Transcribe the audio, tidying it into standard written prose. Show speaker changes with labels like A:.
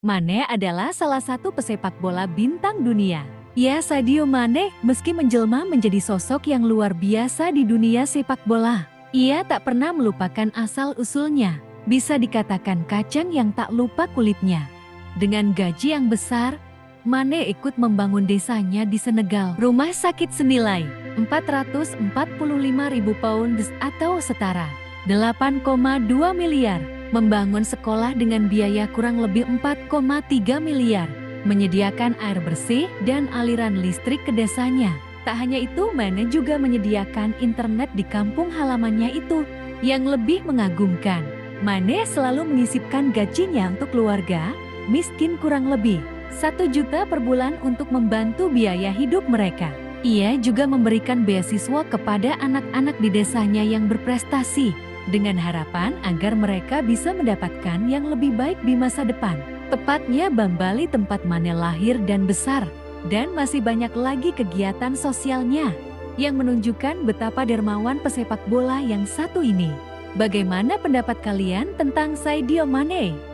A: Mane adalah salah satu pesepak bola bintang dunia. Ya, Sadio Mane meski menjelma menjadi sosok yang luar biasa di dunia sepak bola, ia tak pernah melupakan asal-usulnya. Bisa dikatakan kacang yang tak lupa kulitnya. Dengan gaji yang besar, Mane ikut membangun desanya di Senegal. Rumah sakit senilai 445.000 pounds atau setara 8,2 miliar. Membangun sekolah dengan biaya kurang lebih 4,3 miliar. Menyediakan air bersih dan aliran listrik ke desanya. Tak hanya itu, Mane juga menyediakan internet di kampung halamannya itu. Yang lebih mengagumkan, Mane selalu menyisipkan gajinya untuk keluarga miskin kurang lebih 1 juta per bulan untuk membantu biaya hidup mereka. Ia juga memberikan beasiswa kepada anak-anak di desanya yang berprestasi, dengan harapan agar mereka bisa mendapatkan yang lebih baik di masa depan. Tepatnya Bambali tempat Mane lahir dan besar, dan masih banyak lagi kegiatan sosialnya yang menunjukkan betapa dermawan pesepak bola yang satu ini. Bagaimana pendapat kalian tentang Sadio Mane?